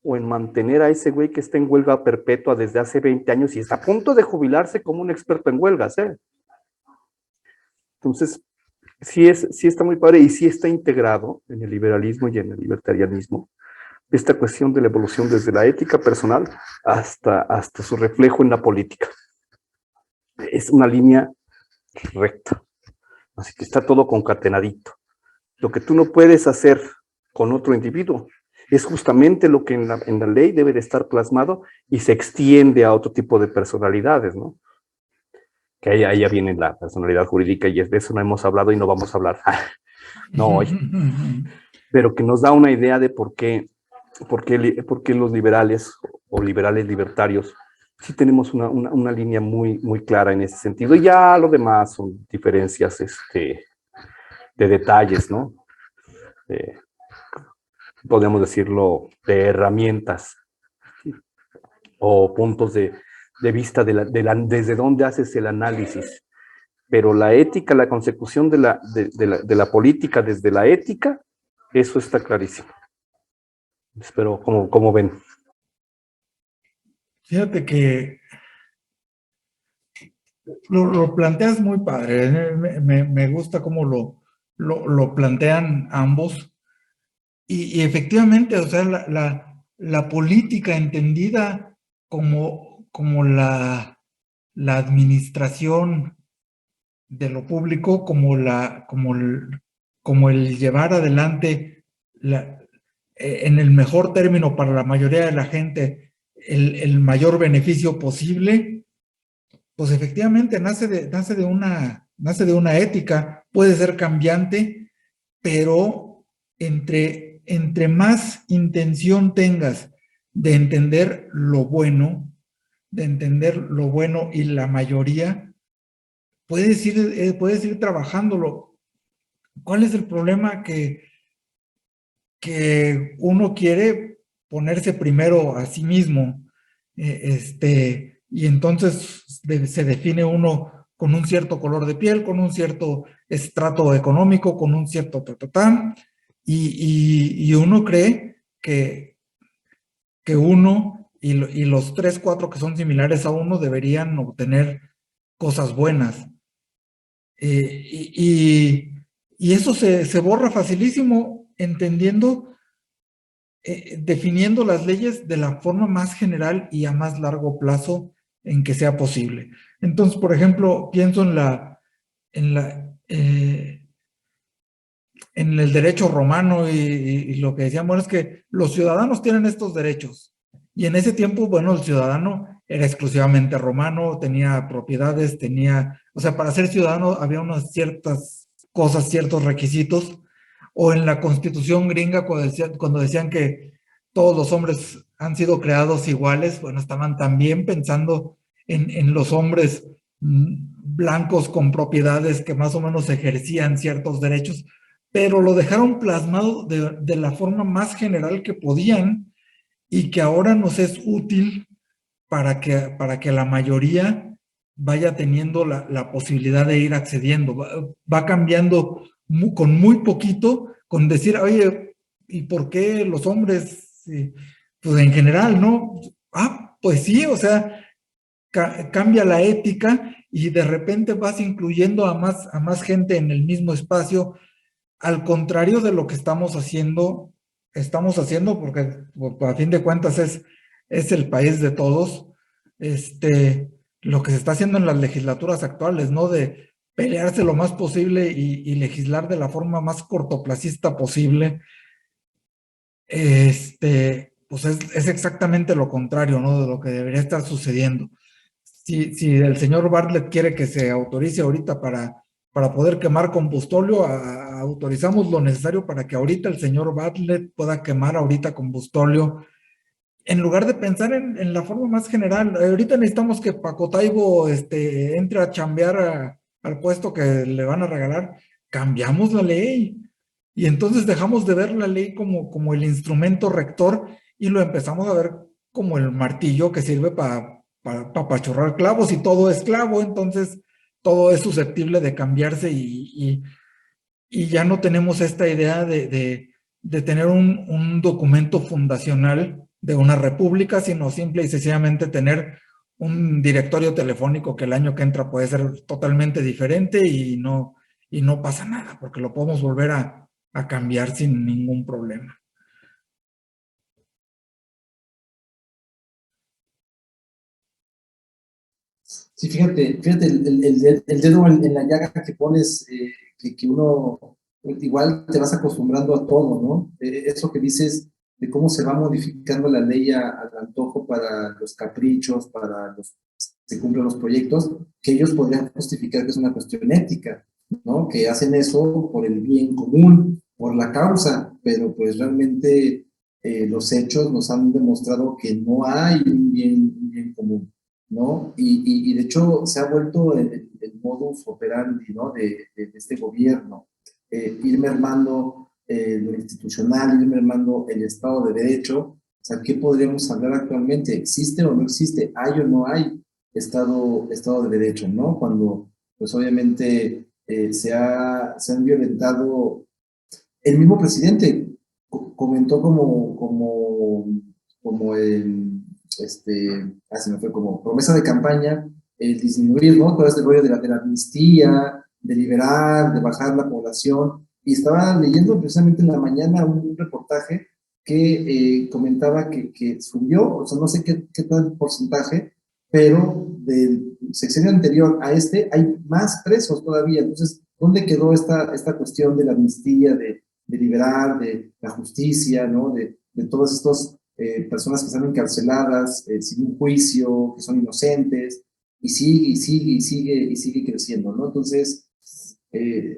¿O en mantener a ese güey que está en huelga perpetua desde hace 20 años y está a punto de jubilarse como un experto en huelgas, ¿eh? Entonces, sí está muy padre y sí está integrado en el liberalismo y en el libertarianismo esta cuestión de la evolución desde la ética personal hasta su reflejo en la política. Es una línea recta, así que está todo concatenadito. Lo que tú no puedes hacer con otro individuo es justamente lo que en la ley debe de estar plasmado y se extiende a otro tipo de personalidades, ¿no? Que ahí ya viene la personalidad jurídica y de eso no hemos hablado y no vamos a hablar. No hoy. Pero que nos da una idea de por qué los liberales o liberales libertarios sí tenemos una línea muy, muy clara en ese sentido. Y ya lo demás son diferencias de detalles, ¿no? Podemos decirlo, de herramientas o puntos de vista desde dónde haces el análisis. Pero la ética, la consecución de la política desde la ética, eso está clarísimo. Espero, ¿cómo ven? Fíjate que lo planteas muy padre, me gusta cómo lo plantean ambos. Y efectivamente, o sea, la política entendida como la administración de lo público, como el llevar adelante, en el mejor término para la mayoría de la gente, el mayor beneficio posible, pues efectivamente nace de una ética, puede ser cambiante, pero entre más intención tengas de entender lo bueno, y la mayoría, puedes ir trabajándolo. ¿Cuál es el problema? Que uno quiere ponerse primero a sí mismo, y entonces se define uno con un cierto color de piel, con un cierto estrato económico, con un cierto y uno cree que uno y los 3, 4 que son similares a uno deberían obtener cosas buenas. Y eso se borra facilísimo entendiendo, definiendo las leyes de la forma más general y a más largo plazo en que sea posible. Entonces, por ejemplo, pienso en el derecho romano y lo que decíamos es que los ciudadanos tienen estos derechos. Y en ese tiempo, bueno, el ciudadano era exclusivamente romano, tenía propiedades, o sea, para ser ciudadano había unas ciertas cosas, ciertos requisitos. O en la Constitución gringa, cuando decían que todos los hombres han sido creados iguales, bueno, estaban también pensando en los hombres blancos con propiedades que más o menos ejercían ciertos derechos, pero lo dejaron plasmado de la forma más general que podían y que ahora nos es útil para que la mayoría vaya teniendo la posibilidad de ir accediendo. Va cambiando con muy poquito, con decir, oye, ¿y por qué los hombres? Pues en general, ¿no? Pues sí, o sea, cambia la ética y de repente vas incluyendo a más gente en el mismo espacio, al contrario de lo que estamos haciendo porque a fin de cuentas es el país de todos, lo que se está haciendo en las legislaturas actuales, ¿no? De pelearse lo más posible y legislar de la forma más cortoplacista posible, pues es exactamente lo contrario, ¿no? De lo que debería estar sucediendo. Si el señor Bartlett quiere que se autorice ahorita para poder quemar combustóleo, autorizamos lo necesario para que ahorita el señor Bartlett pueda quemar ahorita combustóleo, en lugar de pensar en la forma más general. Ahorita necesitamos que Paco Taibo entre a chambear al puesto que le van a regalar. Cambiamos la ley y entonces dejamos de ver la ley como el instrumento rector y lo empezamos a ver como el martillo que sirve para apachurrar clavos, y todo es clavo, entonces todo es susceptible de cambiarse, y ya no tenemos esta idea de tener un documento fundacional de una república, sino simple y sencillamente tener un directorio telefónico que el año que entra puede ser totalmente diferente, y no pasa nada, porque lo podemos volver a cambiar sin ningún problema. Sí, fíjate el dedo en la llaga que pones, que uno igual te vas acostumbrando a todo, ¿no? Eso que dices de cómo se va modificando la ley al antojo para los caprichos, para los se cumplen los proyectos, que ellos podrían justificar que es una cuestión ética, ¿no? Que hacen eso por el bien común, por la causa, pero pues realmente los hechos nos han demostrado que no hay un bien común, ¿no? Y de hecho se ha vuelto el modus operandi, ¿no? De este gobierno, ir mermando lo institucional, ir mermando el Estado de Derecho. O sea, ¿qué podríamos hablar actualmente? ¿Existe o no existe? ¿Hay o no hay Estado de Derecho, ¿no? Cuando, pues obviamente, se han violentado. El mismo presidente comentó como se me fue, como promesa de campaña, el disminuir, ¿no? Todo este rollo de la amnistía, de liberar, de bajar la población. Y estaba leyendo precisamente en la mañana un reportaje que comentaba que subió, o sea, no sé qué tal porcentaje, pero del sexenio anterior a este hay más presos todavía. Entonces, ¿dónde quedó esta cuestión de la amnistía, de liberar, de la justicia, ¿no? De todas estas personas que están encarceladas sin un juicio, que son inocentes, y sigue creciendo, ¿no? Entonces,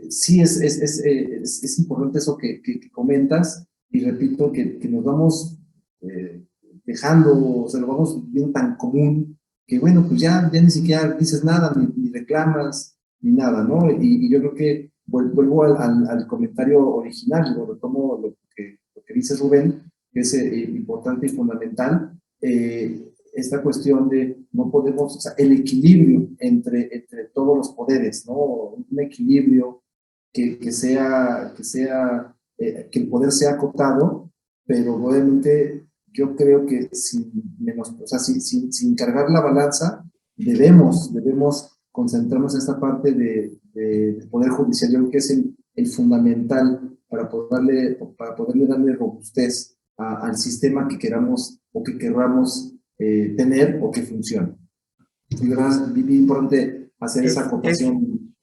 sí es importante eso que comentas, y repito que nos vamos dejando, o sea, lo vamos viendo tan común, que bueno, pues ya ni siquiera dices nada, ni reclamas, ni nada, ¿no? Y yo creo que vuelvo al comentario original, lo retomo lo que dice Rubén, que es importante y fundamental, esta cuestión de no podemos, o sea, el equilibrio entre todos los poderes, ¿no? Un equilibrio que que el poder sea acotado, pero obviamente yo creo que o sea, sin cargar la balanza, debemos concentrarnos en esta parte de poder judicial. Yo creo que es el fundamental para poderle darle robustez al sistema que queramos o que queramos tener o que funcione. Y verdad, es bien importante hacer esa acotación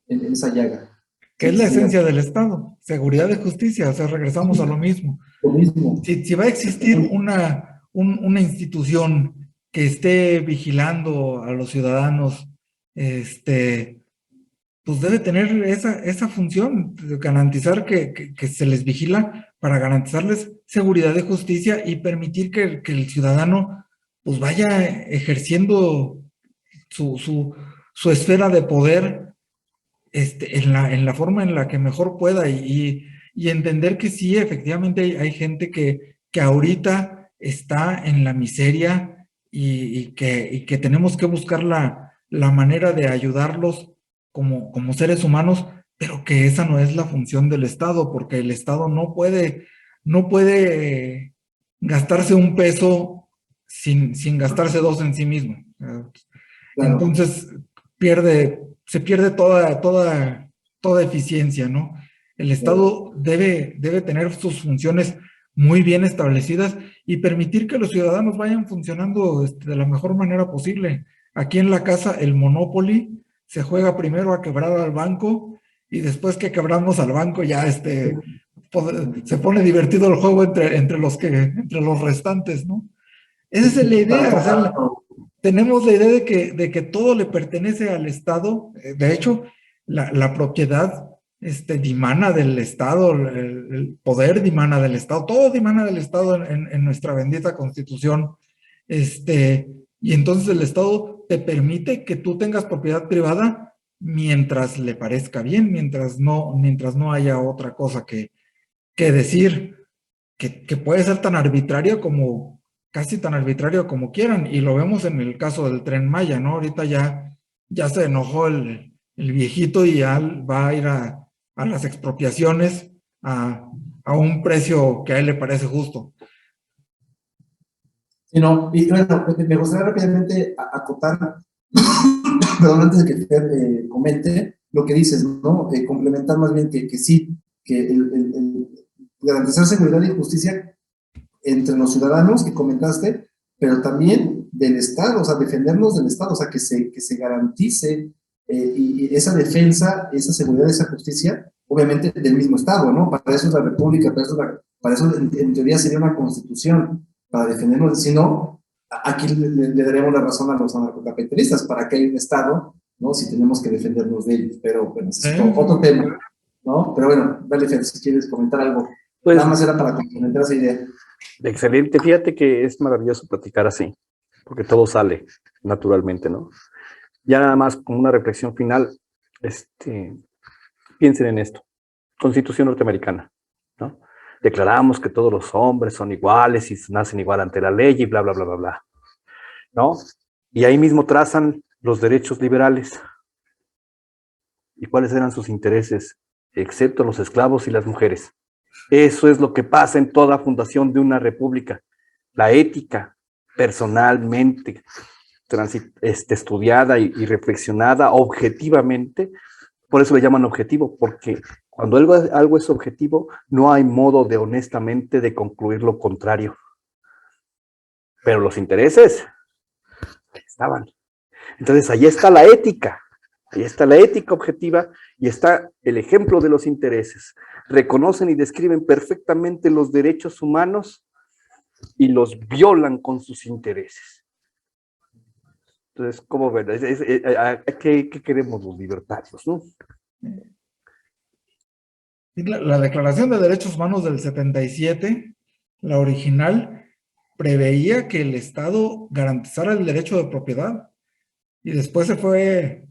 en esa llaga. Que es la esencia del Estado, seguridad y justicia, o sea, regresamos a lo mismo. Lo mismo. Si va a existir una institución que esté vigilando a los ciudadanos, pues debe tener esa función, de garantizar que se les vigila, para garantizarles seguridad y justicia, y permitir que el ciudadano pues vaya ejerciendo su esfera de poder en la forma en la que mejor pueda, y entender que sí, efectivamente hay gente que ahorita está en la miseria, y que tenemos que buscar la manera de ayudarlos como seres humanos, pero que esa no es la función del Estado, porque el Estado no puede gastarse un peso sin gastarse dos en sí mismo. Claro. Entonces se pierde toda eficiencia, ¿no? El Estado debe tener sus funciones muy bien establecidas, y permitir que los ciudadanos vayan funcionando de la mejor manera posible. Aquí en la casa, el Monopoly se juega primero a quebrar al banco, y después que quebramos al banco ya se pone divertido el juego entre los restantes, ¿no? Esa es la idea. O sea, tenemos la idea de que todo le pertenece al Estado. De hecho, la propiedad dimana del Estado, el poder dimana del Estado, todo dimana del Estado en nuestra bendita Constitución. Y entonces el Estado te permite que tú tengas propiedad privada mientras le parezca bien, mientras no haya otra cosa que decir, que puede ser tan arbitraria como casi tan arbitrario como quieran, y lo vemos en el caso del Tren Maya, ¿no? Ahorita ya se enojó el viejito y ya va a ir a las expropiaciones a un precio que a él le parece justo. Y no, y bueno, me gustaría rápidamente acotar, perdón, antes de que Fer comente lo que dices, ¿no? Complementar más bien que sí, que garantizar seguridad y justicia entre los ciudadanos que comentaste, pero también del Estado, o sea, defendernos del Estado, o sea, que se garantice y esa defensa, esa seguridad, esa justicia, obviamente del mismo Estado, ¿no? Para eso es la República, para eso en teoría sería una constitución, para defendernos, si no, aquí le daremos la razón a los anarcocapitalistas, para que haya un Estado, ¿no? Si tenemos que defendernos de ellos, pero bueno, es otro tema, ¿no? Pero bueno, dale, Fer, si quieres comentar algo. Pues, nada más era para complementar esa idea. Excelente, fíjate que es maravilloso platicar así, porque todo sale naturalmente, ¿no? Ya nada más como una reflexión final, piensen en esto, Constitución norteamericana, ¿no? Declaramos que todos los hombres son iguales y nacen igual ante la ley y bla, bla, bla, bla, bla, ¿no? Y ahí mismo trazan los derechos liberales. ¿Y cuáles eran sus intereses? Excepto los esclavos y las mujeres. Eso es lo que pasa en toda fundación de una república. La ética, personalmente, estudiada y reflexionada objetivamente, por eso le llaman objetivo, porque cuando algo es objetivo, no hay modo de honestamente de concluir lo contrario. Pero los intereses estaban. Entonces, ahí está la ética. Ahí está la ética objetiva y está el ejemplo de los intereses. Reconocen y describen perfectamente los derechos humanos y los violan con sus intereses. Entonces, ¿cómo ven? ¿Qué queremos los libertarios, no? La Declaración de Derechos Humanos del 77, la original, preveía que el Estado garantizara el derecho de propiedad y después se fue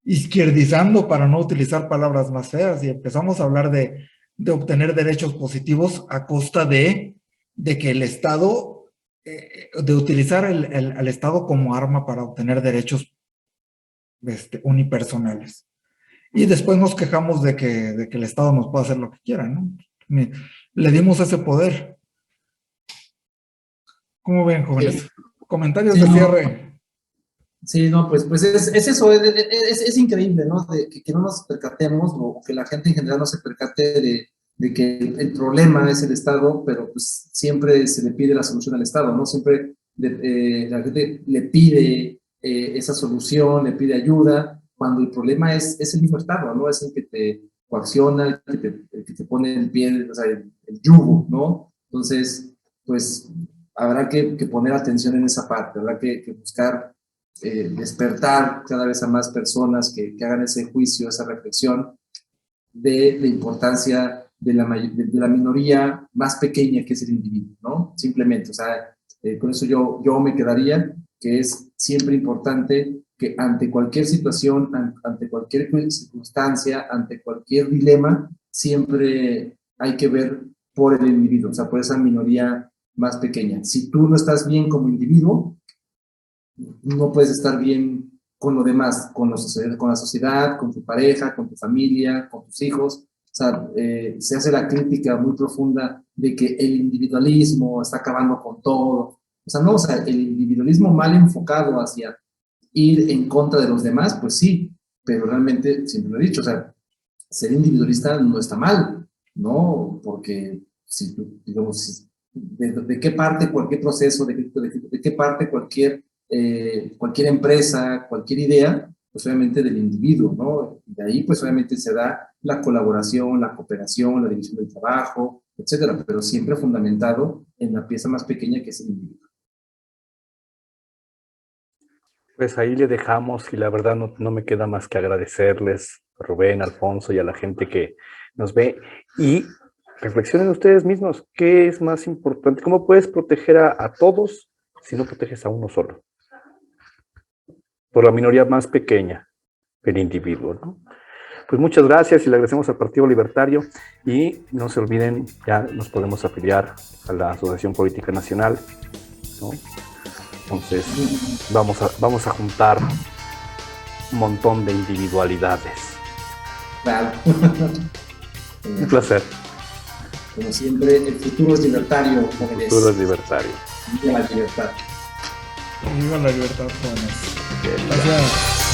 izquierdizando, para no utilizar palabras más feas, y empezamos a hablar de obtener derechos positivos a costa de que el Estado, de utilizar al Estado como arma para obtener derechos unipersonales. Y después nos quejamos de que el Estado nos puede hacer lo que quiera, ¿no? Le dimos ese poder. ¿Cómo ven, jóvenes? Sí. Comentarios Sí, de no. cierre. Sí, no, pues es eso, es increíble, ¿no? Que no nos percatemos, o que la gente en general no se percate de que el problema es el Estado, pero pues siempre se le pide la solución al Estado, ¿no? Siempre la gente le pide esa solución, le pide ayuda, cuando el problema es el mismo Estado, ¿no? Es el que te coacciona, el que te pone el pie, o sea, el yugo, ¿no? Entonces, pues habrá que poner atención en esa parte, habrá que buscar despertar cada vez a más personas que hagan ese juicio, esa reflexión de la importancia de la minoría más pequeña que es el individuo, ¿no? Simplemente, o sea, con eso yo me quedaría, que es siempre importante que ante cualquier situación, ante cualquier circunstancia, ante cualquier dilema, siempre hay que ver por el individuo, o sea, por esa minoría más pequeña. Si tú no estás bien como individuo, no puedes estar bien con lo demás, con la sociedad, con tu pareja, con tu familia, con tus hijos. O sea, se hace la crítica muy profunda de que el individualismo está acabando con todo. O sea, no, o sea, el individualismo mal enfocado hacia ir en contra de los demás, pues sí, pero realmente, siempre lo he dicho, o sea, ser individualista no está mal, ¿no? Porque si tú, digamos, de qué parte cualquier proceso, de qué parte cualquier empresa, cualquier idea, pues obviamente del individuo, ¿no? Y de ahí pues obviamente se da la colaboración, la cooperación, la división del trabajo, etcétera, pero siempre fundamentado en la pieza más pequeña que es el individuo. Pues ahí le dejamos y la verdad no me queda más que agradecerles, Rubén, Alfonso y a la gente que nos ve y reflexionen ustedes mismos, ¿qué es más importante? ¿Cómo puedes proteger a todos si no proteges a uno solo? Por la minoría más pequeña, el individuo, ¿no? Pues muchas gracias y le agradecemos al Partido Libertario y no se olviden, ya nos podemos afiliar a la Asociación Política Nacional, ¿no? Entonces vamos a juntar un montón de individualidades. Claro. Un placer. Como siempre, el futuro es libertario, jóvenes. El futuro es libertario. Viva la libertad. Viva la libertad, jóvenes. Gracias.